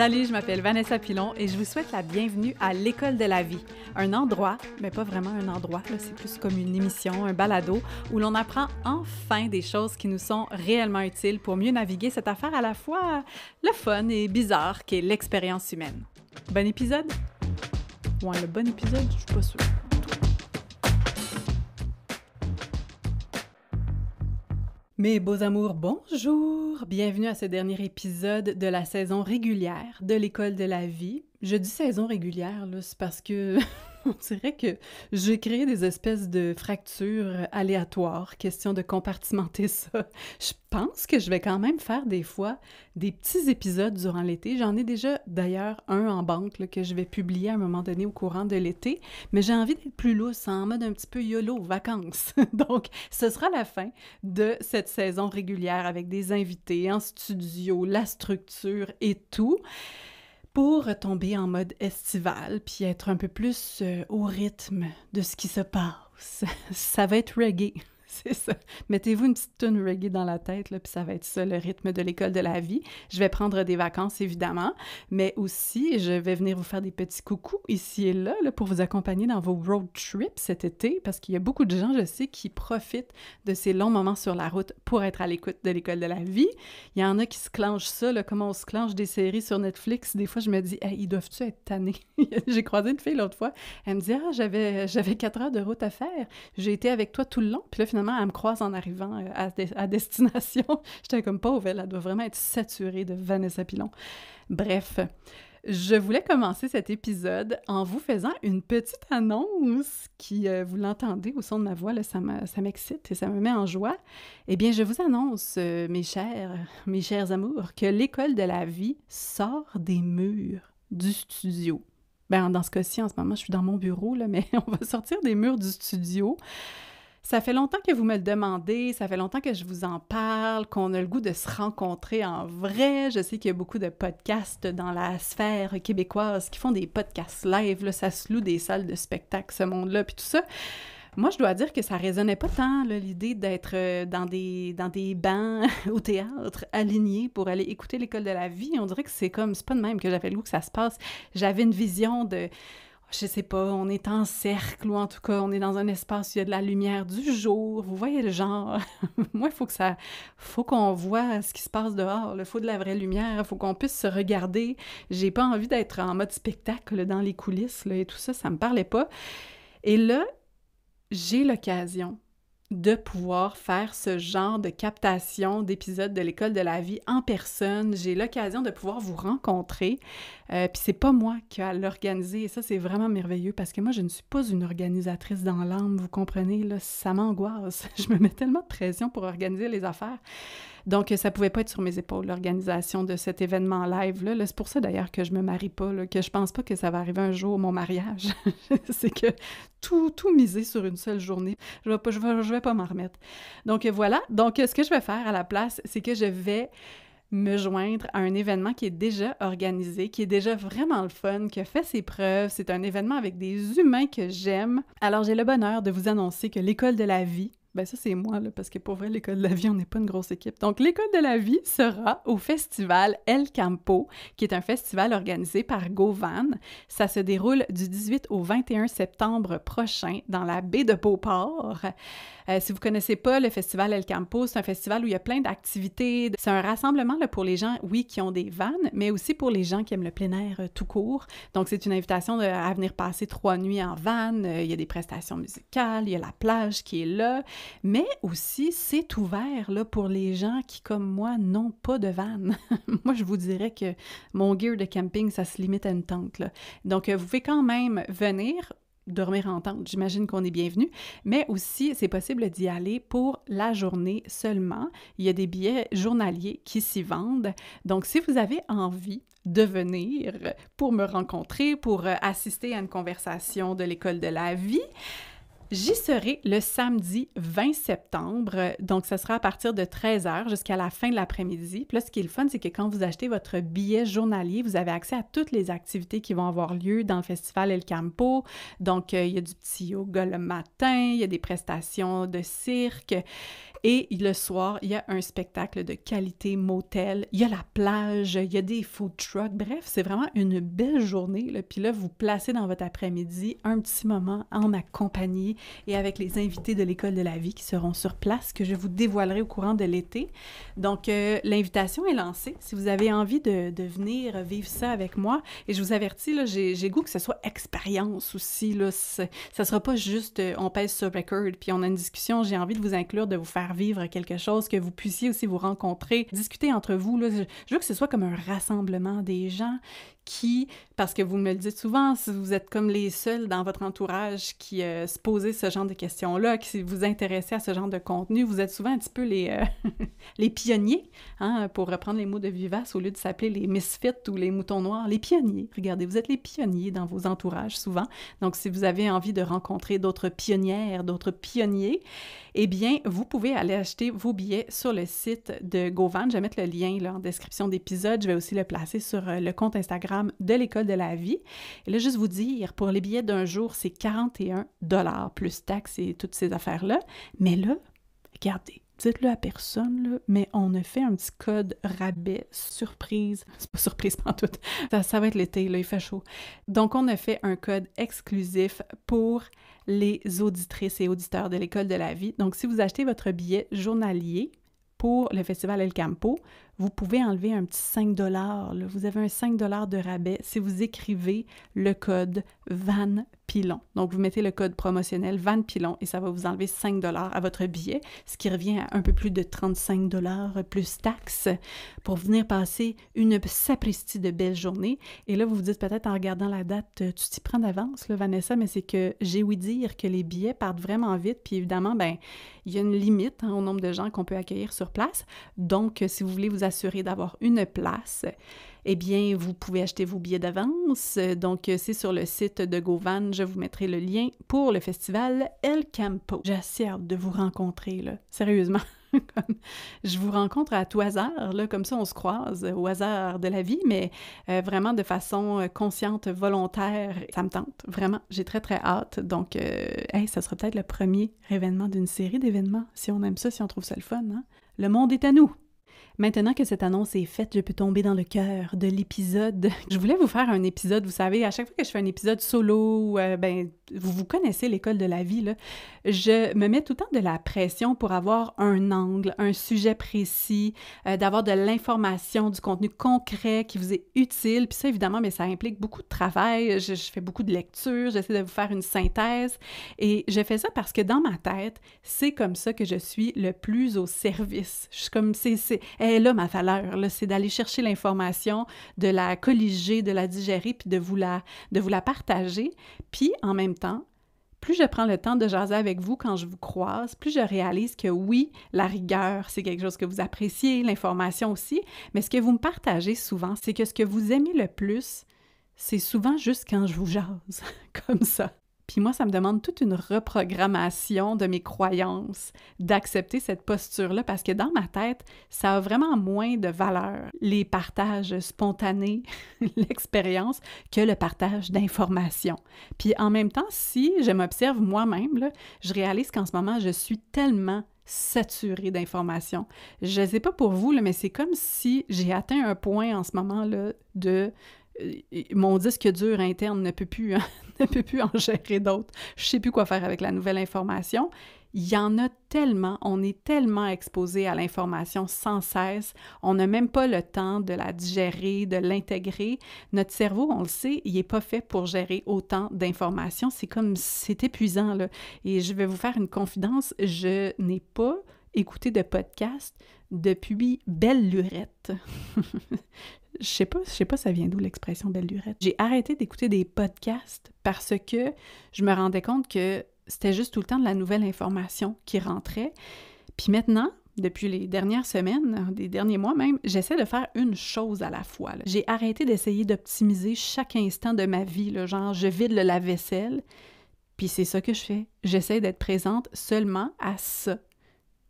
Salut, je m'appelle Vanessa Pilon et je vous souhaite la bienvenue à l'École de la vie. Un endroit, mais pas vraiment un endroit, là, c'est plus comme une émission, un balado, où l'on apprend enfin des choses qui nous sont réellement utiles pour mieux naviguer cette affaire à la fois le fun et bizarre qu'est l'expérience humaine. Bon épisode? Ouais, le bon épisode, je suis pas sûre. Mes beaux amours, bonjour! Bienvenue à ce dernier épisode de la saison régulière de l'École de la vie. Je dis saison régulière, là, c'est parce que on dirait que j'ai créé des espèces de fractures aléatoires, question de compartimenter ça. Je pense que je vais quand même faire des fois des petits épisodes durant l'été. J'en ai déjà d'ailleurs un en banque là, que je vais publier à un moment donné au courant de l'été, mais j'ai envie d'être plus lousse, en mode un petit peu YOLO, vacances. Donc, ce sera la fin de cette saison régulière avec des invités en studio, la structure et tout, pour tomber en mode estival, puis être un peu plus au rythme de ce qui se passe. Ça va être reggae, c'est ça. Mettez-vous une petite toune reggae dans la tête, là, puis ça va être ça, le rythme de l'École de la vie. Je vais prendre des vacances, évidemment, mais aussi, je vais venir vous faire des petits coucous ici et là, pour vous accompagner dans vos road trips cet été, parce qu'il y a beaucoup de gens, je sais, qui profitent de ces longs moments sur la route pour être à l'écoute de l'École de la vie. Il y en a qui se clenchent ça, là, comme on se clenche des séries sur Netflix. Des fois, je me dis, hey, ils doivent-tu être tannés? J'ai croisé une fille l'autre fois, elle me dit, ah, j'avais 4 heures de route à faire. J'ai été avec toi tout le long, puis là, finalement, elle me croise en arrivant à destination. J'étais comme pauvre, elle doit vraiment être saturée de Vanessa Pilon. Bref, je voulais commencer cet épisode en vous faisant une petite annonce qui, vous l'entendez au son de ma voix, là, ça m'excite et ça me met en joie. Eh bien, je vous annonce, mes chers amours, que l'École de la vie sort des murs du studio. Ben, dans ce cas-ci, en ce moment, je suis dans mon bureau, là, mais on va sortir des murs du studio. Ça fait longtemps que vous me le demandez, ça fait longtemps que je vous en parle, qu'on a le goût de se rencontrer en vrai. Je sais qu'il y a beaucoup de podcasts dans la sphère québécoise qui font des podcasts live, là, ça se loue des salles de spectacle, ce monde-là, puis tout ça. Moi, je dois dire que ça résonnait pas tant, là, l'idée d'être dans des bancs au théâtre, alignés pour aller écouter l'École de la vie. On dirait que c'est pas de même que j'avais le goût que ça se passe. J'avais une vision de... Je sais pas, on est en cercle ou en tout cas, on est dans un espace où il y a de la lumière du jour. Vous voyez le genre? Moi, faut qu'on voit ce qui se passe dehors. Il faut de la vraie lumière, il faut qu'on puisse se regarder. J'ai pas envie d'être en mode spectacle dans les coulisses là, et tout ça, ça me parlait pas. Et là, j'ai l'occasion de pouvoir faire ce genre de captation d'épisodes de l'École de la vie en personne. J'ai l'occasion de pouvoir vous rencontrer. Puis c'est pas moi qui a l'organiser. Et ça, c'est vraiment merveilleux parce que moi, je ne suis pas une organisatrice dans l'âme, vous comprenez, là, ça m'angoisse. Je me mets tellement de pression pour organiser les affaires. Donc, ça pouvait pas être sur mes épaules, l'organisation de cet événement live-là. Là, c'est pour ça, d'ailleurs, que je me marie pas, là, que je pense pas que ça va arriver un jour, mon mariage. C'est que tout miser sur une seule journée, je vais pas m'en remettre. Donc, voilà. Donc, ce que je vais faire à la place, c'est que je vais me joindre à un événement qui est déjà organisé, qui est déjà vraiment le fun, qui a fait ses preuves. C'est un événement avec des humains que j'aime. Alors, j'ai le bonheur de vous annoncer que l'École de la vie, ben ça, c'est moi, là, parce que pour vrai, l'École de la vie, on n'est pas une grosse équipe. Donc, l'École de la vie sera au festival El Campo, qui est un festival organisé par GoVan. Ça se déroule du 18 au 21 septembre prochain dans la baie de Beauport. Si vous ne connaissez pas le festival El Campo, c'est un festival où il y a plein d'activités. C'est un rassemblement là, pour les gens, oui, qui ont des vannes, mais aussi pour les gens qui aiment le plein air tout court. Donc, c'est une invitation à venir passer 3 nuits en van. Il y a des prestations musicales, il y a la plage qui est là. Mais aussi, c'est ouvert là, pour les gens qui, comme moi, n'ont pas de van. Moi, je vous dirais que mon gear de camping, ça se limite à une tente, là. Donc, vous pouvez quand même venir dormir en tente, j'imagine qu'on est bienvenu, mais aussi, c'est possible d'y aller pour la journée seulement. Il y a des billets journaliers qui s'y vendent. Donc, si vous avez envie de venir pour me rencontrer, pour assister à une conversation de l'École de la vie, J'y serai le samedi 20 septembre, donc ce sera à partir de 13h jusqu'à la fin de l'après-midi. Puis là, ce qui est le fun, c'est que quand vous achetez votre billet journalier, vous avez accès à toutes les activités qui vont avoir lieu dans le festival El Campo. Donc, il y a du petit yoga le matin, il y a des prestations de cirque. Et le soir, il y a un spectacle de qualité motel, il y a la plage, il y a des food trucks. Bref, c'est vraiment une belle journée, là. Puis là, vous placez dans votre après-midi un petit moment en ma compagnie et avec les invités de l'École de la vie qui seront sur place, que je vous dévoilerai au courant de l'été. Donc, l'invitation est lancée. Si vous avez envie de venir vivre ça avec moi, et je vous avertis, là, j'ai goût que ce soit expérience aussi, là. Ça sera pas juste on pèse sur record, puis on a une discussion. J'ai envie de vous inclure, de vous faire vivre quelque chose, que vous puissiez aussi vous rencontrer, discuter entre vous, là. Je veux que ce soit comme un rassemblement des gens qui, parce que vous me le dites souvent, si vous êtes comme les seuls dans votre entourage qui se posez ce genre de questions-là, qui vous intéressez à ce genre de contenu, vous êtes souvent un petit peu les, les pionniers, hein, pour reprendre les mots de Vivace, au lieu de s'appeler les misfits ou les moutons noirs, les pionniers. Regardez, vous êtes les pionniers dans vos entourages souvent. Donc, si vous avez envie de rencontrer d'autres pionnières, d'autres pionniers, eh bien, vous pouvez aller acheter vos billets sur le site de GoVan. Je vais mettre le lien là, en description d'épisode. Je vais aussi le placer sur le compte Instagram de l'École de la vie. Et là, juste vous dire, pour les billets d'un jour, c'est 41 $ plus taxes et toutes ces affaires-là. Mais là, regardez, dites-le à personne, là, mais on a fait un petit code rabais surprise. C'est pas surprise pantoute. Ça va être l'été, là, il fait chaud. Donc, on a fait un code exclusif pour les auditrices et auditeurs de l'École de la vie. Donc, si vous achetez votre billet journalier pour le Festival El Campo, vous pouvez enlever un petit 5 $. Là. Vous avez un 5 $ de rabais si vous écrivez le code VANPILON. Donc, vous mettez le code promotionnel VANPILON et ça va vous enlever 5 $ à votre billet, ce qui revient à un peu plus de 35 $ plus taxes pour venir passer une sapristi de belle journée. Et là, vous vous dites peut-être en regardant la date, tu t'y prends d'avance, là, Vanessa, mais c'est que j'ai ouï dire que les billets partent vraiment vite. Puis évidemment, ben il y a une limite, hein, au nombre de gens qu'on peut accueillir sur place. Donc, si vous voulez vous assurer d'avoir une place, eh bien, vous pouvez acheter vos billets d'avance. Donc, c'est sur le site de GoVan. Je vous mettrai le lien pour le festival El Campo. J'ai assez hâte de vous rencontrer, là. Sérieusement. Je vous rencontre à tout hasard, là, comme ça on se croise au hasard de la vie, mais vraiment de façon consciente, volontaire. Ça me tente, vraiment. J'ai très, très hâte. Donc, ça sera peut-être le premier événement d'une série d'événements, si on aime ça, si on trouve ça le fun, hein? Le monde est à nous! Maintenant que cette annonce est faite, je peux tomber dans le cœur de l'épisode. Je voulais vous faire un épisode, vous savez, à chaque fois que je fais un épisode solo, vous connaissez l'École de la vie, là, je me mets tout le temps de la pression pour avoir un angle, un sujet précis, d'avoir de l'information, du contenu concret qui vous est utile. Puis ça, évidemment, mais ça implique beaucoup de travail. Je fais beaucoup de lectures, j'essaie de vous faire une synthèse. Et je fais ça parce que dans ma tête, c'est comme ça que je suis le plus au service. Je suis comme, elle est là ma valeur, là, c'est d'aller chercher l'information, de la colliger, de la digérer, puis de vous la partager. Puis en même temps, plus je prends le temps de jaser avec vous quand je vous croise, plus je réalise que oui, la rigueur, c'est quelque chose que vous appréciez, l'information aussi, mais ce que vous me partagez souvent, c'est que ce que vous aimez le plus, c'est souvent juste quand je vous jase, comme ça. Puis moi, ça me demande toute une reprogrammation de mes croyances, d'accepter cette posture-là, parce que dans ma tête, ça a vraiment moins de valeur, les partages spontanés, l'expérience, que le partage d'informations. Puis en même temps, si je m'observe moi-même, là, je réalise qu'en ce moment, je suis tellement saturée d'informations. Je ne sais pas pour vous, là, mais c'est comme si j'ai atteint un point en ce moment-là de... mon disque dur interne ne peut plus en gérer d'autres. Je ne sais plus quoi faire avec la nouvelle information. Il y en a tellement, on est tellement exposé à l'information sans cesse, on n'a même pas le temps de la digérer, de l'intégrer. Notre cerveau, on le sait, il n'est pas fait pour gérer autant d'informations. C'est épuisant, là. Et je vais vous faire une confidence, je n'ai pas écouté de podcast depuis belle lurette. Je sais pas ça vient d'où l'expression belle lurette. J'ai arrêté d'écouter des podcasts parce que je me rendais compte que c'était juste tout le temps de la nouvelle information qui rentrait. Puis maintenant, depuis les dernières semaines, des derniers mois même, j'essaie de faire une chose à la fois, là. J'ai arrêté d'essayer d'optimiser chaque instant de ma vie, là, genre je vide le lave-vaisselle, Puis c'est ça que je fais. J'essaie d'être présente seulement à ça.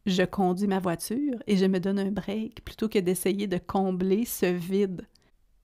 Je conduis ma voiture et je me donne un break plutôt que d'essayer de combler ce vide.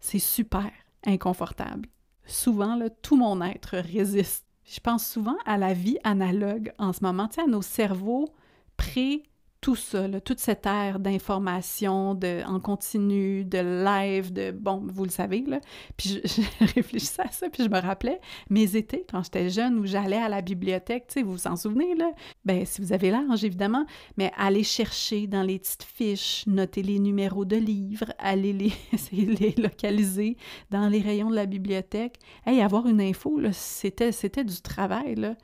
C'est super inconfortable. Souvent, là, tout mon être résiste. Je pense souvent à la vie analogue en ce moment, tu sais, à nos cerveaux pré tout ça, là, toute cette ère d'information, en continu, de live, bon, vous le savez, là. Puis je réfléchissais à ça, puis je me rappelais mes étés, quand j'étais jeune, où j'allais à la bibliothèque, tu sais, vous vous en souvenez, là? Bien, si vous avez l'âge, évidemment, mais aller chercher dans les petites fiches, noter les numéros de livres, essayer de les localiser dans les rayons de la bibliothèque. Hey, avoir une info, là, c'était du travail, là.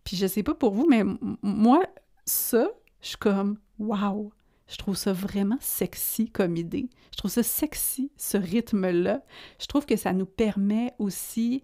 Puis je sais pas pour vous, mais moi, ça, je suis comme « wow ». Je trouve ça vraiment sexy comme idée. Je trouve ça sexy, ce rythme-là. Je trouve que ça nous permet aussi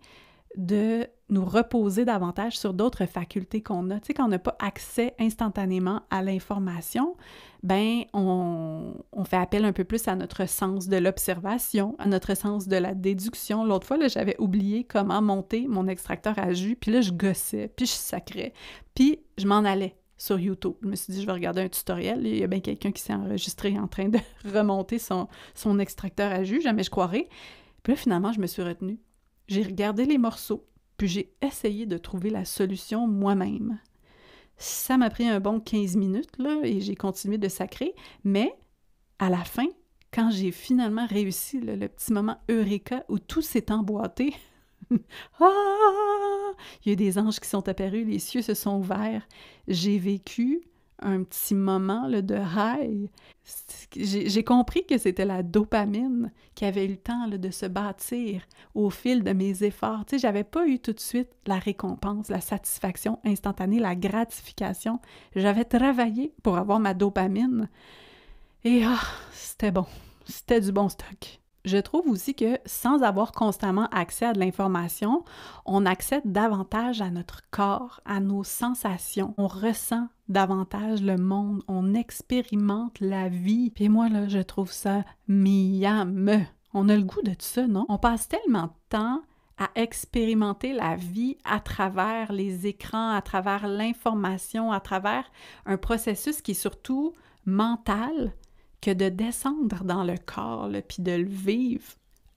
de nous reposer davantage sur d'autres facultés qu'on a. Tu sais, quand on n'a pas accès instantanément à l'information, ben on fait appel un peu plus à notre sens de l'observation, à notre sens de la déduction. L'autre fois, là, j'avais oublié comment monter mon extracteur à jus, puis là, je gossais, puis je sacrais, puis je m'en allais sur YouTube. Je me suis dit, je vais regarder un tutoriel. Il y a bien quelqu'un qui s'est enregistré en train de remonter son extracteur à jus, jamais je croirais. Puis là, finalement, je me suis retenue. J'ai regardé les morceaux, puis j'ai essayé de trouver la solution moi-même. Ça m'a pris un bon 15 minutes, là, et j'ai continué de sacrer, mais à la fin, quand j'ai finalement réussi le petit moment Eureka où tout s'est emboîté, ah! Il y a des anges qui sont apparus, les cieux se sont ouverts. J'ai vécu un petit moment là, de high. J'ai compris que c'était la dopamine qui avait eu le temps là, de se bâtir au fil de mes efforts. Tu sais, j'avais pas eu tout de suite la récompense, la satisfaction instantanée, la gratification. J'avais travaillé pour avoir ma dopamine. Et c'était bon. C'était du bon stock. Je trouve aussi que sans avoir constamment accès à de l'information, on accède davantage à notre corps, à nos sensations. On ressent davantage le monde, on expérimente la vie. Puis moi, là, je trouve ça miam. On a le goût de tout ça, non? On passe tellement de temps à expérimenter la vie à travers les écrans, à travers l'information, à travers un processus qui est surtout mental, que de descendre dans le corps, puis de le vivre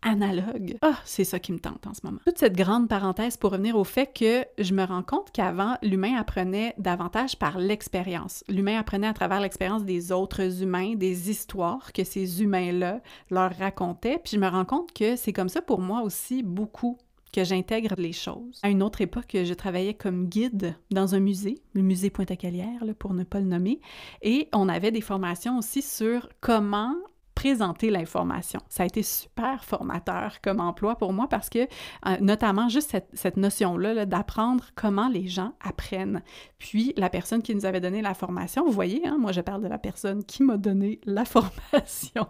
analogue. C'est ça qui me tente en ce moment. Toute cette grande parenthèse pour revenir au fait que je me rends compte qu'avant, l'humain apprenait davantage par l'expérience. L'humain apprenait à travers l'expérience des autres humains, des histoires que ces humains-là leur racontaient. Puis je me rends compte que c'est comme ça pour moi aussi beaucoup que j'intègre les choses. À une autre époque, je travaillais comme guide dans un musée, le musée Pointe-à-Calière, là, pour ne pas le nommer, et on avait des formations aussi sur comment présenter l'information. Ça a été super formateur comme emploi pour moi parce que, notamment, juste cette notion-là là, d'apprendre comment les gens apprennent. Puis, la personne qui nous avait donné la formation, vous voyez, hein, moi je parle de la personne qui m'a donné la formation,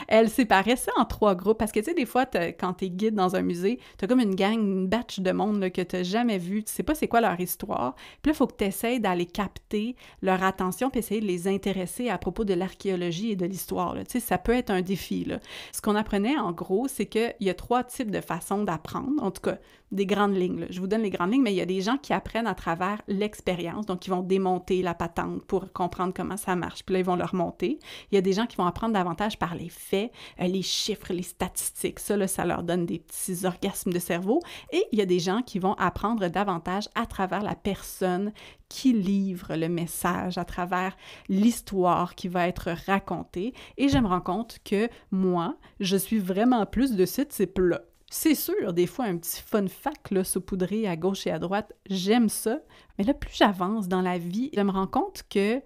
elle séparait ça en 3 groupes parce que, tu sais, des fois, quand t'es guide dans un musée, t'as comme une gang, une batch de monde là, que t'as jamais vu, tu sais pas c'est quoi leur histoire, puis là, il faut que t'essayes d'aller capter leur attention puis essayer de les intéresser à propos de l'archéologie et de l'histoire. Tu sais, ça peut être un défi, là. Ce qu'on apprenait, en gros, c'est qu'il y a 3 types de façons d'apprendre, en tout cas, des grandes lignes, là. Je vous donne les grandes lignes, mais il y a des gens qui apprennent à travers l'expérience, donc ils vont démonter la patente pour comprendre comment ça marche, puis là, ils vont le remonter. Il y a des gens qui vont apprendre davantage par les faits, les chiffres, les statistiques, ça, là, ça leur donne des petits orgasmes de cerveau, et il y a des gens qui vont apprendre davantage à travers la personne qui livre le message, à travers l'histoire qui va être racontée. Et je me rends compte que moi, je suis vraiment plus de ce type-là. C'est sûr, des fois, un petit fun fact là, saupoudré à gauche et à droite, j'aime ça. Mais là, plus j'avance dans la vie, je me rends compte que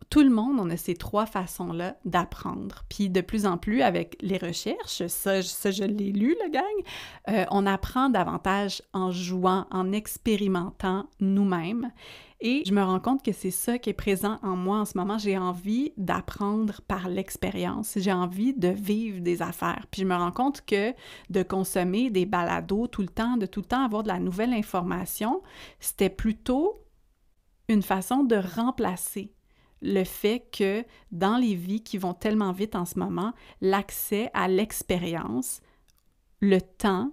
tout le monde, on a ces 3 façons-là d'apprendre. Puis de plus en plus, avec les recherches, ça je l'ai lu, la gang, on apprend davantage en jouant, en expérimentant nous-mêmes. Et je me rends compte que c'est ça qui est présent en moi en ce moment. J'ai envie d'apprendre par l'expérience. J'ai envie de vivre des affaires. Puis je me rends compte que de consommer des balados tout le temps, de tout le temps avoir de la nouvelle information, c'était plutôt une façon de remplacer le fait que dans les vies qui vont tellement vite en ce moment, l'accès à l'expérience, le temps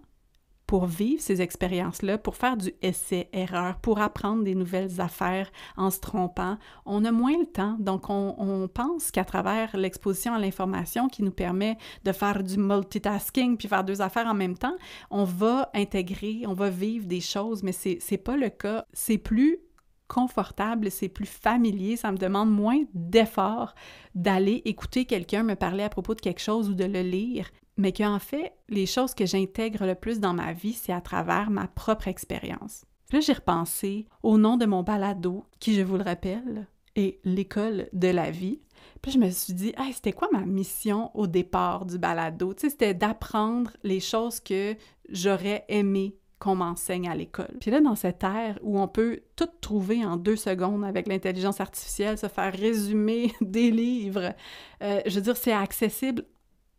pour vivre ces expériences-là, pour faire du essai-erreur, pour apprendre des nouvelles affaires en se trompant. On a moins le temps, donc on pense qu'à travers l'exposition à l'information qui nous permet de faire du multitasking puis faire deux affaires en même temps, on va intégrer, on va vivre des choses, mais c'est pas le cas. C'est plus confortable, c'est plus familier, ça me demande moins d'efforts d'aller écouter quelqu'un me parler à propos de quelque chose ou de le lire, mais qu'en fait, les choses que j'intègre le plus dans ma vie, c'est à travers ma propre expérience. Puis là, j'ai repensé au nom de mon balado, qui, je vous le rappelle, est l'école de la vie. Puis je me suis dit, hey, c'était quoi ma mission au départ du balado? Tu sais, c'était d'apprendre les choses que j'aurais aimé qu'on m'enseigne à l'école. Puis là, dans cette ère où on peut tout trouver en 2 secondes avec l'intelligence artificielle, se faire résumer des livres, je veux dire, c'est accessible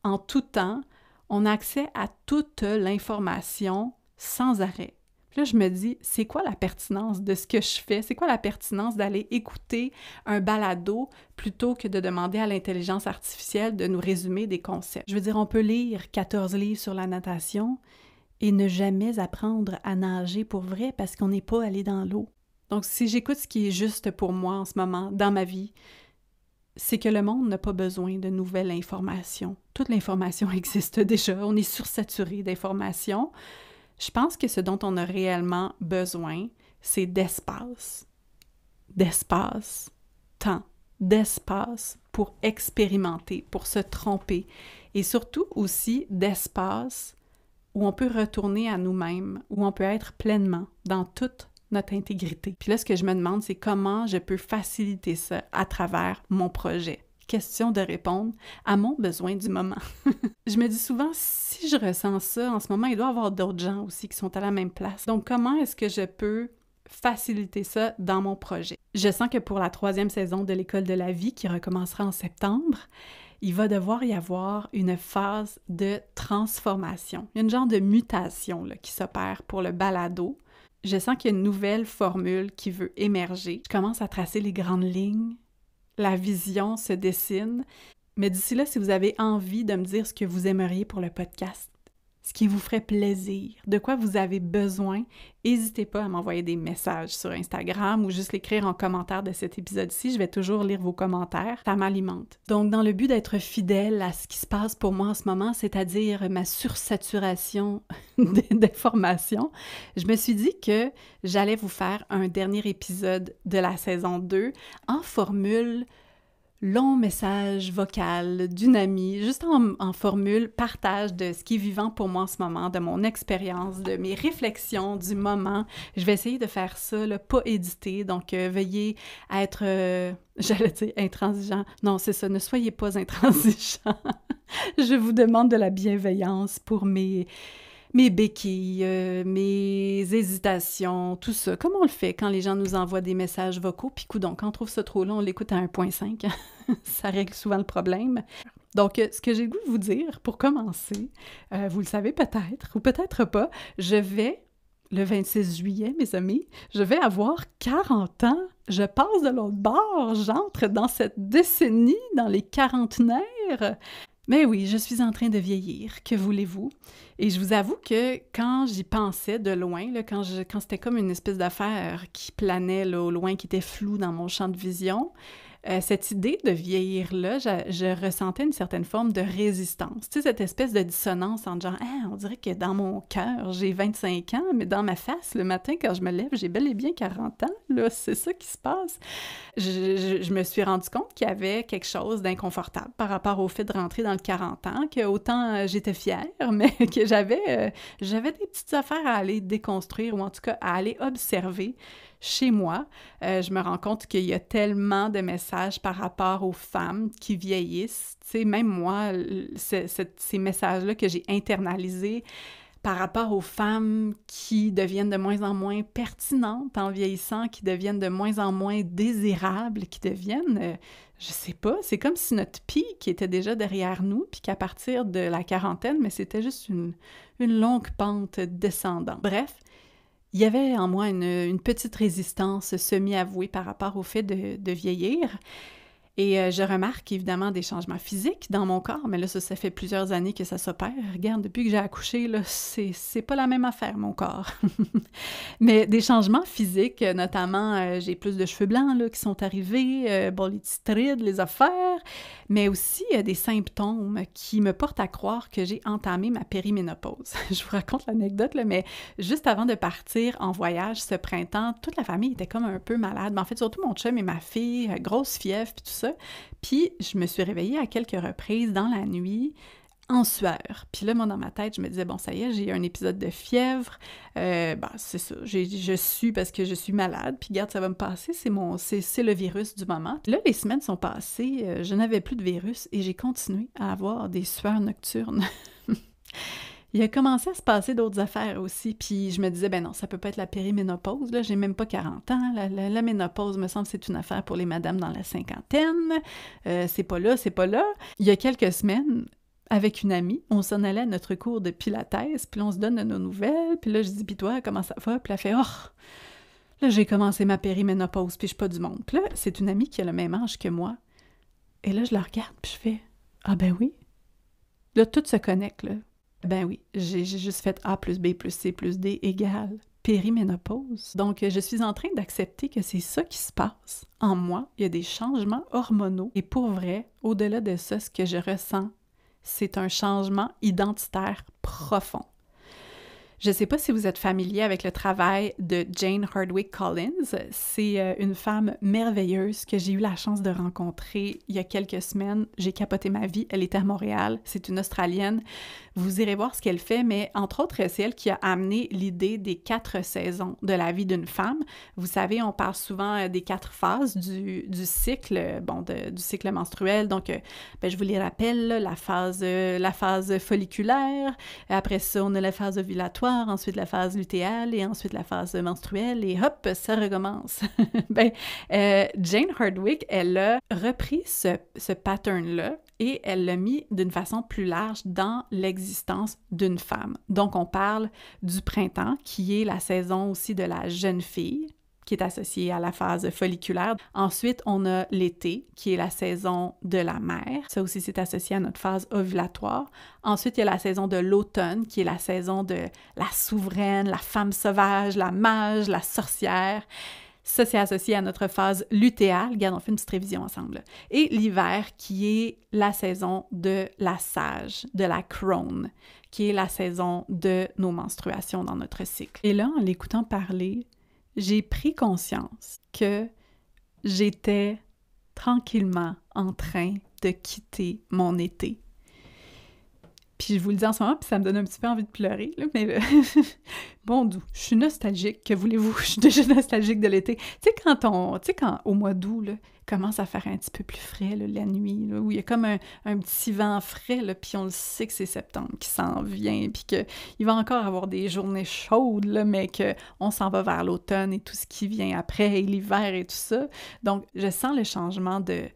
en tout temps. On a accès à toute l'information sans arrêt. Puis là, je me dis, c'est quoi la pertinence de ce que je fais? C'est quoi la pertinence d'aller écouter un balado plutôt que de demander à l'intelligence artificielle de nous résumer des concepts? Je veux dire, on peut lire 14 livres sur la natation et ne jamais apprendre à nager pour vrai parce qu'on n'est pas allé dans l'eau. Donc, si j'écoute ce qui est juste pour moi en ce moment, dans ma vie, c'est que le monde n'a pas besoin de nouvelles informations. Toute l'information existe déjà, on est sursaturé d'informations. Je pense que ce dont on a réellement besoin, c'est d'espace. D'espace, temps, d'espace pour expérimenter, pour se tromper. Et surtout aussi d'espace où on peut retourner à nous-mêmes, où on peut être pleinement dans toute notre intégrité. Puis là, ce que je me demande, c'est comment je peux faciliter ça à travers mon projet. Question de répondre à mon besoin du moment. Je me dis souvent, si je ressens ça en ce moment, il doit y avoir d'autres gens aussi qui sont à la même place. Donc, comment est-ce que je peux faciliter ça dans mon projet? Je sens que pour la 3e saison de l'École de la vie, qui recommencera en septembre, il va devoir y avoir une phase de transformation. Il y a une genre de mutation là, qui s'opère pour le balado. Je sens qu'il y a une nouvelle formule qui veut émerger. Je commence à tracer les grandes lignes. La vision se dessine. Mais d'ici là, si vous avez envie de me dire ce que vous aimeriez pour le podcast, ce qui vous ferait plaisir, de quoi vous avez besoin, n'hésitez pas à m'envoyer des messages sur Instagram ou juste l'écrire en commentaire de cet épisode-ci. Je vais toujours lire vos commentaires. Ça m'alimente. Donc, dans le but d'être fidèle à ce qui se passe pour moi en ce moment, c'est-à-dire ma sursaturation d'informations, je me suis dit que j'allais vous faire un dernier épisode de la saison 2 en formule long message vocal d'une amie, juste en formule partage de ce qui est vivant pour moi en ce moment, de mon expérience, de mes réflexions du moment. Je vais essayer de faire ça, là, pas édité, donc veuillez être, j'allais dire intransigeant. Non, c'est ça, ne soyez pas intransigeant. Je vous demande de la bienveillance pour mes béquilles, mes hésitations, tout ça. Comme on le fait quand les gens nous envoient des messages vocaux, puis coudonc, quand on trouve ça trop long, on l'écoute à 1.5. Ça règle souvent le problème. Donc, ce que j'ai le goût de vous dire, pour commencer, vous le savez peut-être, ou peut-être pas, je vais, le 26 juillet, mes amis, je vais avoir 40 ans. Je passe de l'autre bord, j'entre dans cette décennie, dans les quarantenaires. Mais oui, je suis en train de vieillir, que voulez-vous? Et je vous avoue que quand j'y pensais de loin, là, quand c'était comme une espèce d'affaire qui planait là, au loin, qui était floue dans mon champ de vision, cette idée de vieillir-là, je ressentais une certaine forme de résistance. Tu sais, cette espèce de dissonance entre genre, on dirait que dans mon cœur, j'ai 25 ans, mais dans ma face, le matin, quand je me lève, j'ai bel et bien 40 ans. Là, c'est ça qui se passe. Je me suis rendu compte qu'il y avait quelque chose d'inconfortable par rapport au fait de rentrer dans le 40 ans, que autant j'étais fière, mais que j'avais des petites affaires à aller déconstruire, ou en tout cas à aller observer chez moi. Je me rends compte qu'il y a tellement de messages par rapport aux femmes qui vieillissent. Tu sais, même moi, ces messages-là que j'ai internalisés par rapport aux femmes qui deviennent de moins en moins pertinentes en vieillissant, qui deviennent de moins en moins désirables, qui deviennent, je sais pas, c'est comme si notre pic était déjà derrière nous, puis qu'à partir de la quarantaine, mais c'était juste une longue pente descendante. Bref, il y avait en moi une petite résistance semi-avouée par rapport au fait de vieillir. Et je remarque évidemment des changements physiques dans mon corps, mais là, ça fait plusieurs années que ça s'opère. Regarde, depuis que j'ai accouché, là, c'est pas la même affaire, mon corps. Mais des changements physiques, notamment, j'ai plus de cheveux blancs là, qui sont arrivés, bon, les petites rides, les affaires, mais aussi des symptômes qui me portent à croire que j'ai entamé ma périménopause. Je vous raconte l'anecdote, là, mais juste avant de partir en voyage ce printemps, toute la famille était comme un peu malade. Mais en fait, surtout mon chum et ma fille, grosse fièvre, puis tout ça. Puis je me suis réveillée à quelques reprises dans la nuit, en sueur. Puis là, moi, dans ma tête, je me disais, bon, ça y est, j'ai eu un épisode de fièvre. C'est ça, je suis parce que je suis malade. Puis regarde, ça va me passer, c'est le virus du moment. Là, les semaines sont passées, je n'avais plus de virus et j'ai continué à avoir des sueurs nocturnes. Il a commencé à se passer d'autres affaires aussi, puis je me disais, ben non, ça peut pas être la périménopause, là, j'ai même pas 40 ans, la ménopause, me semble, c'est une affaire pour les madames dans la cinquantaine, c'est pas là, c'est pas là. Il y a quelques semaines, avec une amie, on s'en allait à notre cours de pilates, puis là, on se donne de nos nouvelles, puis là, je dis, puis toi, comment ça va? Puis elle fait, oh, là, j'ai commencé ma périménopause, puis je suis pas du monde. Puis là, c'est une amie qui a le même âge que moi, et là, je la regarde, puis je fais, ah ben oui. Là, tout se connecte, là. Ben oui, j'ai juste fait A plus B plus C plus D égale périménopause. Donc, je suis en train d'accepter que c'est ça qui se passe en moi. Il y a des changements hormonaux. Et pour vrai, au-delà de ça, ce que je ressens, c'est un changement identitaire profond. Je ne sais pas si vous êtes familier avec le travail de Jane Hardwicke Collins. C'est une femme merveilleuse que j'ai eu la chance de rencontrer il y a quelques semaines. J'ai capoté ma vie. Elle était à Montréal. C'est une Australienne. Vous irez voir ce qu'elle fait, mais entre autres, c'est elle qui a amené l'idée des 4 saisons de la vie d'une femme. Vous savez, on parle souvent des 4 phases du cycle, du cycle menstruel. Donc, je vous les rappelle, là, la phase folliculaire. Après ça, on a la phase ovulatoire, ensuite la phase lutéale et ensuite la phase menstruelle et hop, ça recommence. Jane Hardwicke, elle a repris ce pattern-là et elle l'a mis d'une façon plus large dans l'existence d'une femme. Donc, on parle du printemps, qui est la saison aussi de la jeune fille, qui est associée à la phase folliculaire. Ensuite, on a l'été, qui est la saison de la mère. Ça aussi, c'est associé à notre phase ovulatoire. Ensuite, il y a la saison de l'automne, qui est la saison de la souveraine, la femme sauvage, la mage, la sorcière. Ça, c'est associé à notre phase lutéale. Regarde, on fait une petite révision ensemble. Et l'hiver, qui est la saison de la sage, de la crone, qui est la saison de nos menstruations dans notre cycle. Et là, en l'écoutant parler, j'ai pris conscience que j'étais tranquillement en train de quitter mon été. Puis je vous le dis en ce moment, puis ça me donne un petit peu envie de pleurer, là, mais bon, je suis nostalgique, que voulez-vous? Je suis déjà nostalgique de l'été. Tu sais, quand au mois d'août, là, commence à faire un petit peu plus frais, là, la nuit, là, où il y a comme un petit vent frais, là, puis on le sait que c'est septembre qui s'en vient, puis qu'il va encore avoir des journées chaudes, là, mais qu'on s'en va vers l'automne et tout ce qui vient après, et l'hiver et tout ça. Donc, je sens le changement de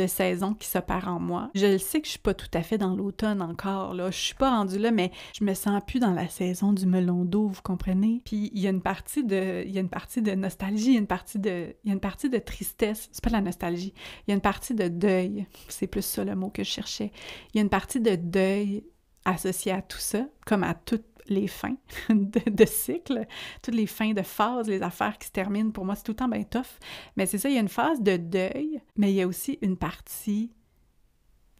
saison qui s'opère en moi. Je le sais que je suis pas tout à fait dans l'automne encore, là. Je suis pas rendue là, mais je me sens plus dans la saison du melon d'eau, vous comprenez? Puis il y a une partie de nostalgie, il y a une partie de tristesse. C'est pas de la nostalgie. Il y a une partie de deuil. C'est plus ça le mot que je cherchais. Il y a une partie de deuil associée à tout ça, comme à toutes les fins de cycle, toutes les fins de phase, les affaires qui se terminent, pour moi, c'est tout le temps bien tough. Mais c'est ça, il y a une phase de deuil, mais il y a aussi une partie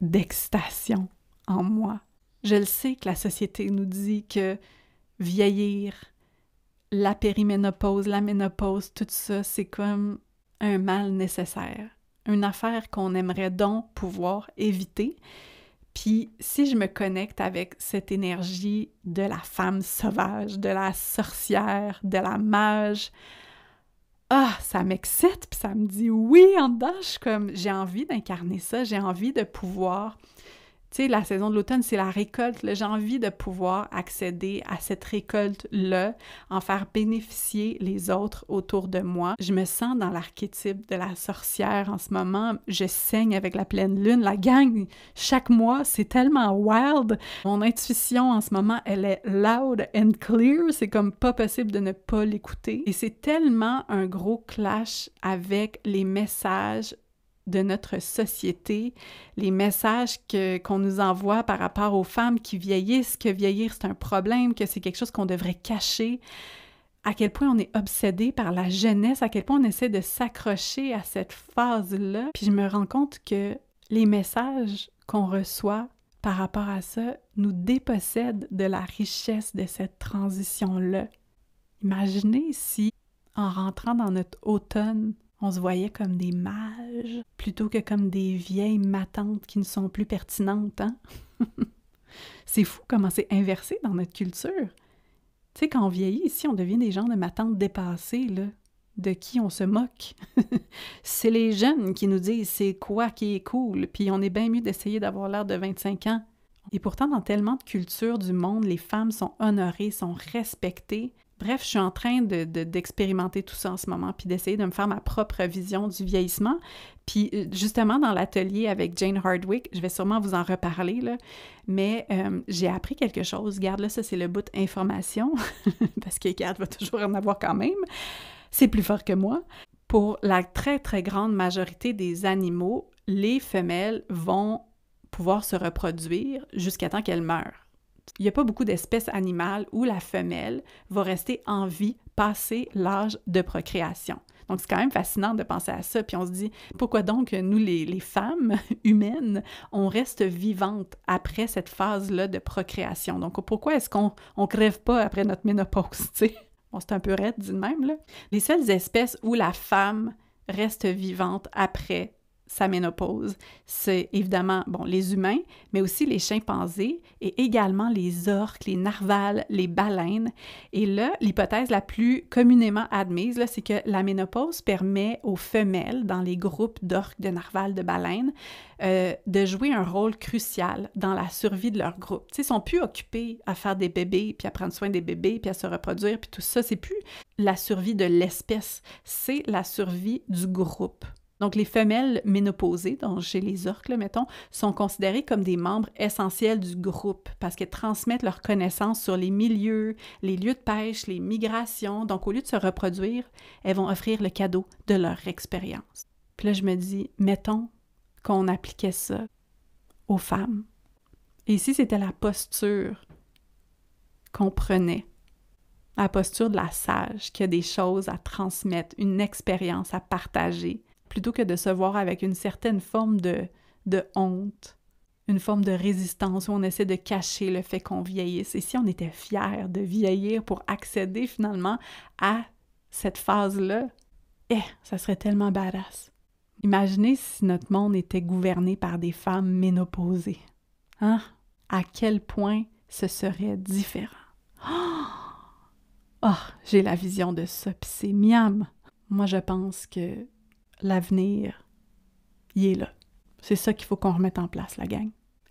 d'excitation en moi. Je le sais que la société nous dit que vieillir, la périménopause, la ménopause, tout ça, c'est comme un mal nécessaire. Une affaire qu'on aimerait donc pouvoir éviter. Puis si je me connecte avec cette énergie de la femme sauvage, de la sorcière, de la mage, ça m'excite, puis ça me dit oui en dedans, j'ai envie d'incarner ça, j'ai envie de pouvoir... Tu sais, la saison de l'automne, c'est la récolte. Là. J'ai envie de pouvoir accéder à cette récolte-là, en faire bénéficier les autres autour de moi. Je me sens dans l'archétype de la sorcière en ce moment. Je saigne avec la pleine lune. La gang, chaque mois, c'est tellement wild. Mon intuition en ce moment, elle est loud and clear. C'est comme pas possible de ne pas l'écouter. Et c'est tellement un gros clash avec les messages de notre société, les messages qu'on nous envoie par rapport aux femmes qui vieillissent, que vieillir c'est un problème, que c'est quelque chose qu'on devrait cacher, à quel point on est obsédé par la jeunesse, à quel point on essaie de s'accrocher à cette phase-là. Puis je me rends compte que les messages qu'on reçoit par rapport à ça nous dépossèdent de la richesse de cette transition-là. Imaginez si, en rentrant dans notre automne, on se voyait comme des mages, plutôt que comme des vieilles matantes qui ne sont plus pertinentes, hein? C'est fou comment c'est inversé dans notre culture. Tu sais, quand on vieillit ici, on devient des gens de matantes dépassées, là, de qui on se moque. C'est les jeunes qui nous disent c'est quoi qui est cool, puis on est bien mieux d'essayer d'avoir l'air de 25 ans. Et pourtant, dans tellement de cultures du monde, les femmes sont honorées, sont respectées. Bref, je suis en train d'expérimenter tout ça en ce moment, puis d'essayer de me faire ma propre vision du vieillissement. Puis justement, dans l'atelier avec Jane Hardwick, je vais sûrement vous en reparler, là, mais j'ai appris quelque chose. Regarde, là, ça, c'est le bout information, parce que Kat va toujours en avoir quand même. C'est plus fort que moi. Pour la très, très grande majorité des animaux, les femelles vont pouvoir se reproduire jusqu'à temps qu'elles meurent. Il n'y a pas beaucoup d'espèces animales où la femelle va rester en vie passé l'âge de procréation. Donc, c'est quand même fascinant de penser à ça. Puis on se dit, pourquoi donc nous, les femmes humaines, on reste vivantes après cette phase-là de procréation? Donc, pourquoi est-ce qu'on ne crève pas après notre ménopause, tu sais? Bon, c'est un peu raide, dit de même, là. Les seules espèces où la femme reste vivante après sa ménopause, c'est évidemment, bon, les humains, mais aussi les chimpanzés et également les orques, les narvals, les baleines. Et là, l'hypothèse la plus communément admise, là, c'est que la ménopause permet aux femelles, dans les groupes d'orques, de narvals, de baleines, de jouer un rôle crucial dans la survie de leur groupe. Tu sais, ils sont plus occupés à faire des bébés, puis à prendre soin des bébés, puis à se reproduire, puis tout ça. C'est plus la survie de l'espèce, c'est la survie du groupe. Donc, les femelles ménopausées, donc chez les orques, là, mettons, sont considérées comme des membres essentiels du groupe parce qu'elles transmettent leurs connaissances sur les milieux, les lieux de pêche, les migrations. Donc, au lieu de se reproduire, elles vont offrir le cadeau de leur expérience. Puis là, je me dis, mettons qu'on appliquait ça aux femmes. Et ici, c'était la posture qu'on prenait. La posture de la sage qui a des choses à transmettre, une expérience à partager, plutôt que de se voir avec une certaine forme de honte, une forme de résistance où on essaie de cacher le fait qu'on vieillisse. Et si on était fiers de vieillir pour accéder finalement à cette phase-là, ça serait tellement badass. Imaginez si notre monde était gouverné par des femmes ménopausées. Hein? À quel point ce serait différent. Oh, j'ai la vision de ça, puis c'est miam! Moi, je pense que l'avenir, il est là. C'est ça qu'il faut qu'on remette en place, la gang.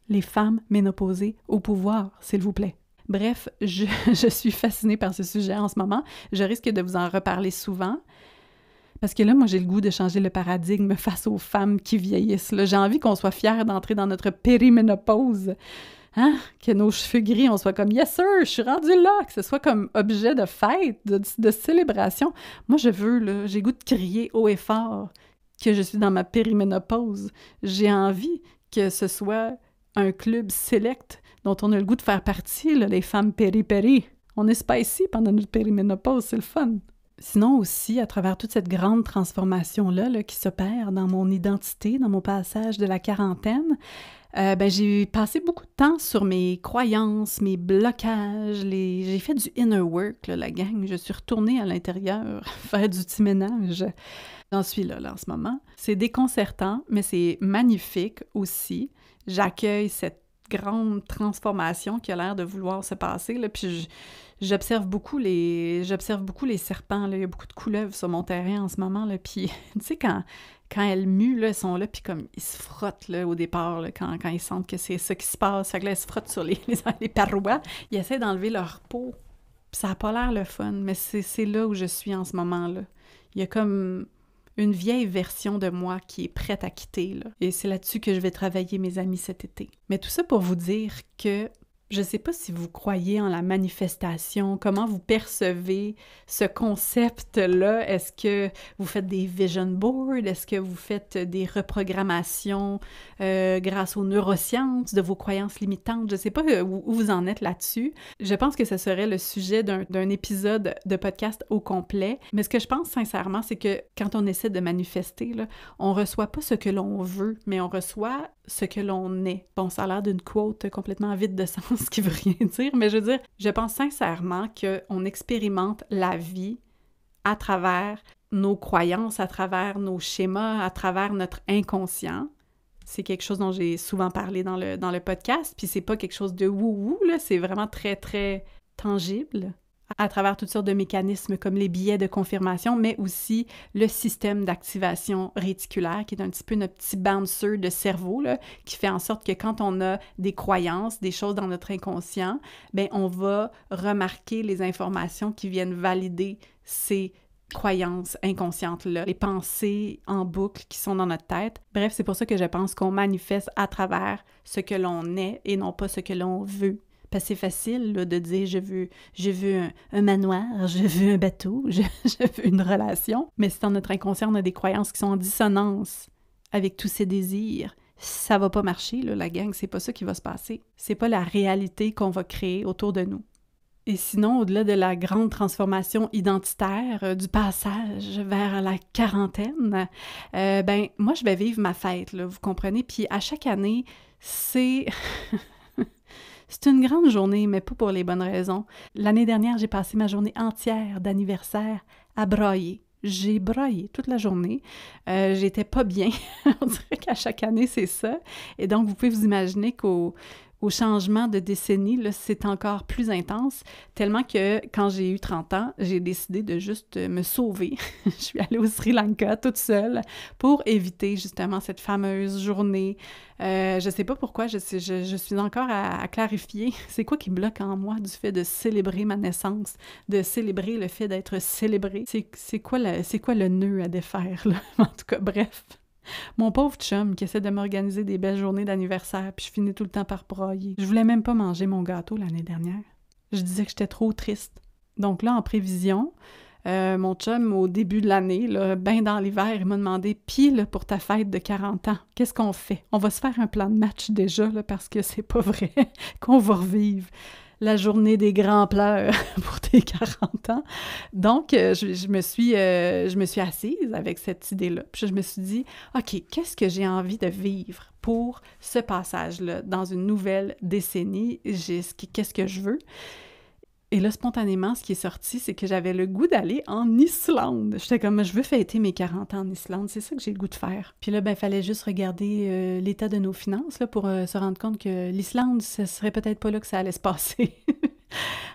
Les femmes ménopausées au pouvoir, s'il vous plaît. Bref, je suis fascinée par ce sujet en ce moment. Je risque de vous en reparler souvent. Parce que là, moi, j'ai le goût de changer le paradigme face aux femmes qui vieillissent. Là, j'ai envie qu'on soit fiers d'entrer dans notre périménopause. Hein? Que nos cheveux gris, on soit comme « Yes, sir, je suis rendue là! » Que ce soit comme objet de fête, de célébration. Moi, je veux, là, j'ai le goût de crier haut et fort que je suis dans ma périménopause. J'ai envie que ce soit un club select dont on a le goût de faire partie, là, les femmes péri-péri. On est spicy pendant notre périménopause, c'est le fun. Sinon aussi, à travers toute cette grande transformation-là là, qui s'opère dans mon identité, dans mon passage de la quarantaine, j'ai passé beaucoup de temps sur mes croyances, mes blocages, j'ai fait du inner work, là, la gang. Je suis retournée à l'intérieur faire du petit ménage. J'en suis là en ce moment. C'est déconcertant, mais c'est magnifique aussi. J'accueille cette grande transformation qui a l'air de vouloir se passer, là, puis j'observe beaucoup les serpents, là. Il y a beaucoup de couleuvres sur mon terrain en ce moment, là, puis tu sais, quand elles muent, là, elles sont là, puis comme ils se frottent là, au départ, là, quand ils sentent que c'est ça qui se passe. Fait que là, elles se frottent sur les parois. Ils essaient d'enlever leur peau. Puis ça n'a pas l'air le fun, mais c'est là où je suis en ce moment, là. Il y a comme une vieille version de moi qui est prête à quitter, là. Et c'est là-dessus que je vais travailler, mes amis, cet été. Mais tout ça pour vous dire que Je sais pas si vous croyez en la manifestation, comment vous percevez ce concept-là. Est-ce que vous faites des vision boards? Est-ce que vous faites des reprogrammations grâce aux neurosciences de vos croyances limitantes? Je sais pas où vous en êtes là-dessus. Je pense que ce serait le sujet d'un épisode de podcast au complet. Mais ce que je pense sincèrement, c'est que quand on essaie de manifester, là, on reçoit pas ce que l'on veut, mais on reçoit ce que l'on est. Bon, ça a l'air d'une quote complètement vide de sens qui veut rien dire, mais je veux dire, je pense sincèrement qu'on expérimente la vie à travers nos croyances, à travers nos schémas, à travers notre inconscient. C'est quelque chose dont j'ai souvent parlé dans le podcast, puis c'est pas quelque chose de wou-wou, là, c'est vraiment très, très tangible à travers toutes sortes de mécanismes comme les biais de confirmation, mais aussi le système d'activation réticulaire, qui est un petit peu notre petit bouncer de cerveau, là, qui fait en sorte que quand on a des croyances, des choses dans notre inconscient, bien, on va remarquer les informations qui viennent valider ces croyances inconscientes-là, les pensées en boucle qui sont dans notre tête. Bref, c'est pour ça que je pense qu'on manifeste à travers ce que l'on est et non pas ce que l'on veut. Parce que c'est facile là, de dire je veux un manoir, je veux un bateau, je veux une relation. Mais si dans notre inconscient, on a des croyances qui sont en dissonance avec tous ces désirs, ça va pas marcher, là, la gang, c'est pas ça qui va se passer. C'est pas la réalité qu'on va créer autour de nous. Et sinon, au-delà de la grande transformation identitaire, du passage vers la quarantaine, ben moi, je vais vivre ma fête, là, vous comprenez? Puis à chaque année, c'est... C'est une grande journée, mais pas pour les bonnes raisons. L'année dernière, j'ai passé ma journée entière d'anniversaire à brailler. J'ai braillé toute la journée. J'étais pas bien. On dirait qu'à chaque année, c'est ça. Et donc, vous pouvez vous imaginer qu'au changement de décennie, là, c'est encore plus intense, tellement que quand j'ai eu 30 ans, j'ai décidé de juste me sauver. Je suis allée au Sri Lanka toute seule pour éviter justement cette fameuse journée. Je sais pas pourquoi, je suis encore à clarifier c'est quoi qui bloque en moi du fait de célébrer ma naissance, de célébrer le fait d'être célébré. C'est quoi le nœud à défaire, là? En tout cas, bref. Mon pauvre chum qui essaie de m'organiser des belles journées d'anniversaire, puis je finis tout le temps par brailler. Je voulais même pas manger mon gâteau l'année dernière. Je disais que j'étais trop triste. Donc là, en prévision, mon chum, au début de l'année, là, ben dans l'hiver, il m'a demandé « Pis, là, pour ta fête de 40 ans, qu'est-ce qu'on fait? On va se faire un plan de match déjà, là, parce que c'est pas vrai qu'on va revivre la journée des grands pleurs pour tes 40 ans. » Donc, je me suis assise avec cette idée-là. Puis je me suis dit, OK, qu'est-ce que j'ai envie de vivre pour ce passage-là dans une nouvelle décennie? Qu'est-ce que je veux? Et là, spontanément, ce qui est sorti, c'est que j'avais le goût d'aller en Islande. J'étais comme, je veux fêter mes 40 ans en Islande, c'est ça que j'ai le goût de faire. Puis là, ben, il fallait juste regarder l'état de nos finances là, pour se rendre compte que l'Islande, ce serait peut-être pas là que ça allait se passer.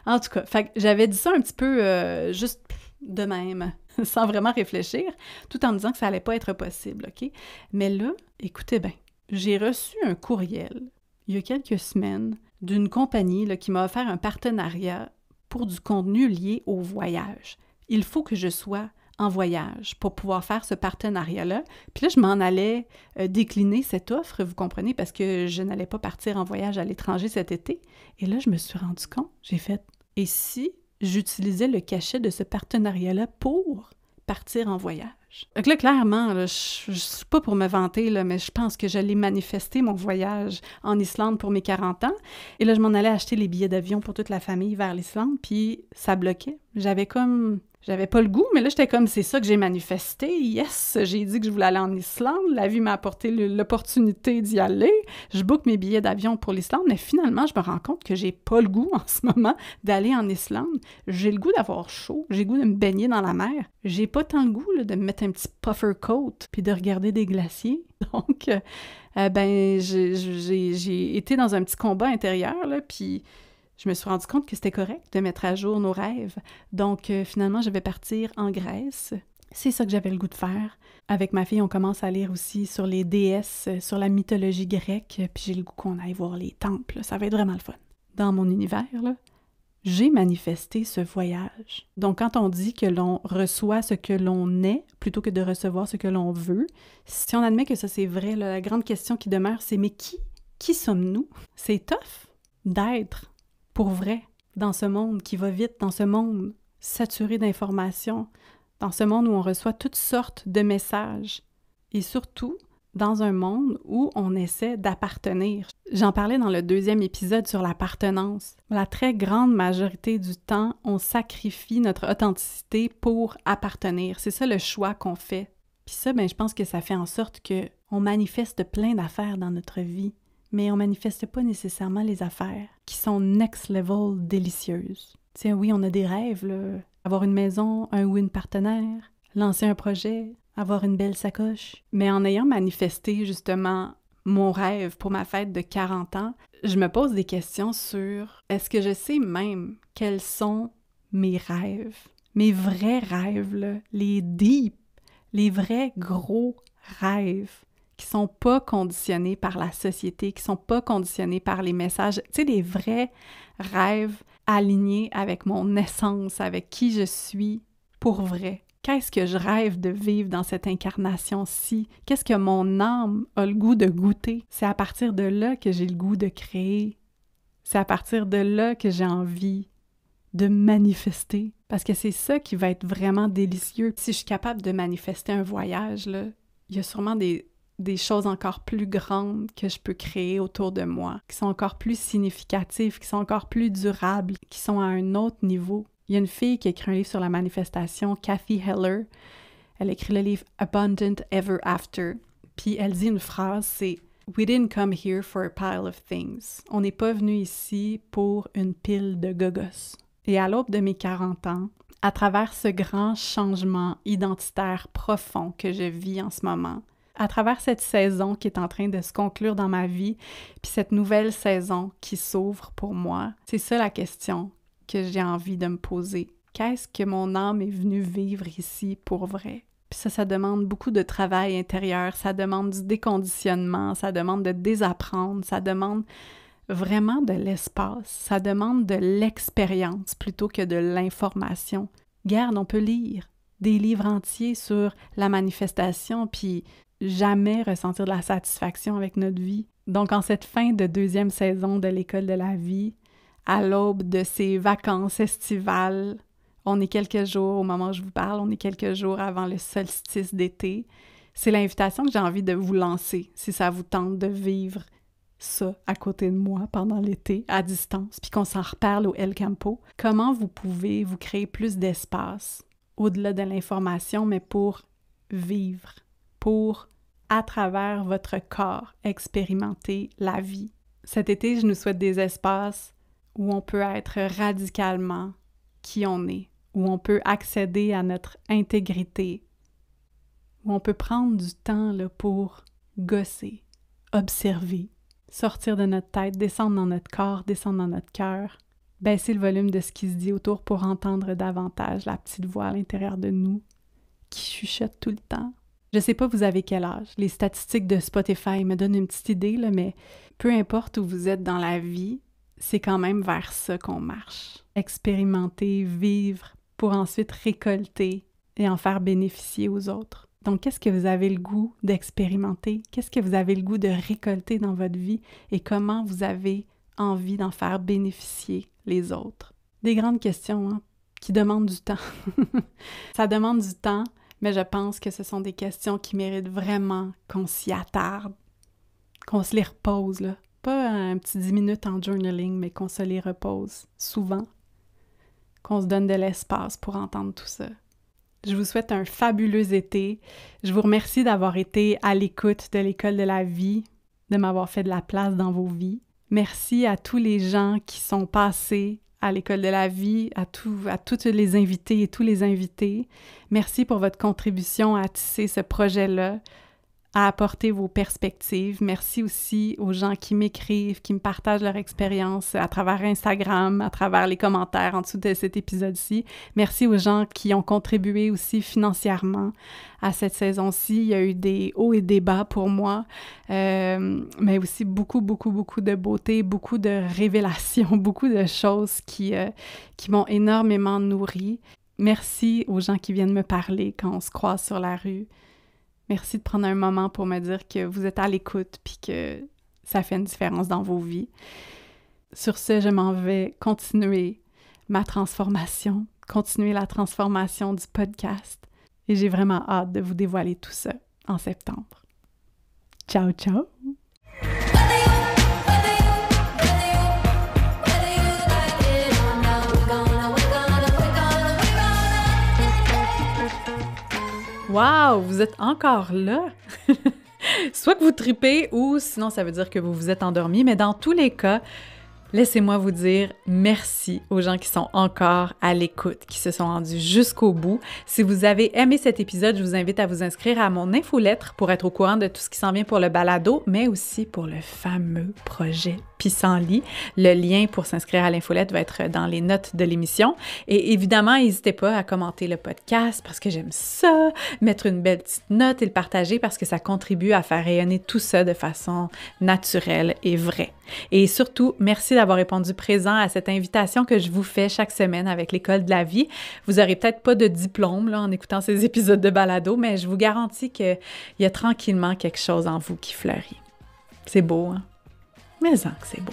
En tout cas, fait que j'avais dit ça un petit peu juste de même, sans vraiment réfléchir, tout en me disant que ça allait pas être possible, OK? Mais là, écoutez bien, j'ai reçu un courriel, il y a quelques semaines, d'une compagnie là, qui m'a offert un partenariat pour du contenu lié au voyage. Il faut que je sois en voyage pour pouvoir faire ce partenariat-là. Puis là, je m'en allais décliner cette offre, vous comprenez, parce que je n'allais pas partir en voyage à l'étranger cet été. Et là, je me suis rendu compte, j'ai fait « Et si j'utilisais le cachet de ce partenariat-là pour partir en voyage? » Donc là, clairement, là, je suis pas pour me vanter, là, mais je pense que j'allais manifester mon voyage en Islande pour mes 40 ans. Et là, je m'en allais acheter les billets d'avion pour toute la famille vers l'Islande, puis ça bloquait. J'avais pas le goût, mais là, j'étais comme, c'est ça que j'ai manifesté. Yes, j'ai dit que je voulais aller en Islande. La vie m'a apporté l'opportunité d'y aller. Je book mes billets d'avion pour l'Islande, mais finalement, je me rends compte que j'ai pas le goût en ce moment d'aller en Islande. J'ai le goût d'avoir chaud. J'ai le goût de me baigner dans la mer. J'ai pas tant le goût là, de me mettre un petit puffer coat puis de regarder des glaciers. Donc, ben, j'ai été dans un petit combat intérieur, là, puis je me suis rendu compte que c'était correct de mettre à jour nos rêves. Donc, finalement, je vais partir en Grèce. C'est ça que j'avais le goût de faire. Avec ma fille, on commence à lire aussi sur les déesses, sur la mythologie grecque, puis j'ai le goût qu'on aille voir les temples. Ça va être vraiment le fun. Dans mon univers, là, j'ai manifesté ce voyage. Donc, quand on dit que l'on reçoit ce que l'on est, plutôt que de recevoir ce que l'on veut, si on admet que ça c'est vrai, là, la grande question qui demeure, c'est « Mais qui sommes-nous? » C'est tough. d'être pour vrai dans ce monde qui va vite, dans ce monde saturé d'informations, dans ce monde où on reçoit toutes sortes de messages et surtout dans un monde où on essaie d'appartenir. J'en parlais dans le 2e épisode sur l'appartenance. La très grande majorité du temps, on sacrifie notre authenticité pour appartenir. C'est ça le choix qu'on fait. Puis ça, je pense que ça fait en sorte qu'on manifeste plein d'affaires dans notre vie, mais on manifeste pas nécessairement les affaires qui sont next level délicieuses. Tiens, oui, on a des rêves, là. Avoir une maison, un ou une partenaire, lancer un projet, avoir une belle sacoche. Mais en ayant manifesté justement mon rêve pour ma fête de 40 ans, je me pose des questions sur est-ce que je sais même quels sont mes rêves? Mes vrais rêves, là, les deep, les vrais gros rêves qui sont pas conditionnés par la société, qui sont pas conditionnés par les messages. Tu sais, des vrais rêves alignés avec mon essence, avec qui je suis pour vrai. Qu'est-ce que je rêve de vivre dans cette incarnation-ci? Qu'est-ce que mon âme a le goût de goûter? C'est à partir de là que j'ai le goût de créer. C'est à partir de là que j'ai envie de manifester. Parce que c'est ça qui va être vraiment délicieux. Si je suis capable de manifester un voyage, là, il y a sûrement des choses encore plus grandes que je peux créer autour de moi, qui sont encore plus significatives, qui sont encore plus durables, qui sont à un autre niveau. Il y a une fille qui a écrit un livre sur la manifestation, Cathy Heller. Elle a écrit le livre Abundant Ever After. Puis elle dit une phrase, c'est « We didn't come here for a pile of things. » On n'est pas venu ici pour une pile de gogos. Et à l'aube de mes 40 ans, à travers ce grand changement identitaire profond que je vis en ce moment, à travers cette saison qui est en train de se conclure dans ma vie, puis cette nouvelle saison qui s'ouvre pour moi, c'est ça la question que j'ai envie de me poser. Qu'est-ce que mon âme est venue vivre ici pour vrai? Puis ça demande beaucoup de travail intérieur, ça demande du déconditionnement, ça demande de désapprendre, ça demande vraiment de l'espace, ça demande de l'expérience plutôt que de l'information. Regarde, on peut lire des livres entiers sur la manifestation, puis jamais ressentir de la satisfaction avec notre vie. Donc, en cette fin de 2e saison de l'École de la vie, à l'aube de ces vacances estivales, on est quelques jours, au moment où je vous parle, on est quelques jours avant le solstice d'été. C'est l'invitation que j'ai envie de vous lancer, si ça vous tente de vivre ça à côté de moi pendant l'été, à distance, puis qu'on s'en reparle au El Campo. Comment vous pouvez vous créer plus d'espace, au-delà de l'information, mais pour vivre, pour, à travers votre corps, expérimenter la vie. Cet été, je nous souhaite des espaces où on peut être radicalement qui on est, où on peut accéder à notre intégrité, où on peut prendre du temps là, pour gosser, observer, sortir de notre tête, descendre dans notre corps, descendre dans notre cœur, baisser le volume de ce qui se dit autour pour entendre davantage la petite voix à l'intérieur de nous qui chuchote tout le temps. Je sais pas vous avez quel âge. Les statistiques de Spotify me donnent une petite idée, là, mais peu importe où vous êtes dans la vie, c'est quand même vers ça qu'on marche. Expérimenter, vivre, pour ensuite récolter et en faire bénéficier aux autres. Donc, qu'est-ce que vous avez le goût d'expérimenter? Qu'est-ce que vous avez le goût de récolter dans votre vie? Et comment vous avez envie d'en faire bénéficier les autres? Des grandes questions, hein, qui demandent du temps. Ça demande du temps, mais je pense que ce sont des questions qui méritent vraiment qu'on s'y attarde, qu'on se les repose, là. Pas un petit 10 minutes en journaling, mais qu'on se les repose souvent, qu'on se donne de l'espace pour entendre tout ça. Je vous souhaite un fabuleux été. Je vous remercie d'avoir été à l'écoute de l'École de la vie, de m'avoir fait de la place dans vos vies. Merci à tous les gens qui sont passés à l'École de la vie, à toutes les invités et tous les invités. Merci pour votre contribution à tisser ce projet-là, à apporter vos perspectives. Merci aussi aux gens qui m'écrivent, qui me partagent leur expérience à travers Instagram, à travers les commentaires en dessous de cet épisode-ci. Merci aux gens qui ont contribué aussi financièrement à cette saison-ci. Il y a eu des hauts et des bas pour moi, mais aussi beaucoup de beauté, beaucoup de révélations, beaucoup de choses qui m'ont énormément nourrie. Merci aux gens qui viennent me parler quand on se croise sur la rue. Merci de prendre un moment pour me dire que vous êtes à l'écoute puis que ça fait une différence dans vos vies. Sur ce, je m'en vais continuer ma transformation, continuer la transformation du podcast. Et j'ai vraiment hâte de vous dévoiler tout ça en septembre. Ciao, ciao! Wow! Vous êtes encore là? Soit que vous tripez ou sinon ça veut dire que vous vous êtes endormi, mais dans tous les cas, laissez-moi vous dire merci aux gens qui sont encore à l'écoute, qui se sont rendus jusqu'au bout. Si vous avez aimé cet épisode, je vous invite à vous inscrire à mon infolettre pour être au courant de tout ce qui s'en vient pour le balado, mais aussi pour le fameux projet Pissenlit. Le lien pour s'inscrire à l'infolette va être dans les notes de l'émission. Et évidemment, n'hésitez pas à commenter le podcast parce que j'aime ça, mettre une belle petite note et le partager parce que ça contribue à faire rayonner tout ça de façon naturelle et vraie. Et surtout, merci d'avoir répondu présent à cette invitation que je vous fais chaque semaine avec l'École de la vie. Vous n'aurez peut-être pas de diplôme là, en écoutant ces épisodes de balado, mais je vous garantis qu'il y a tranquillement quelque chose en vous qui fleurit. C'est beau, hein? Mais que c'est beau.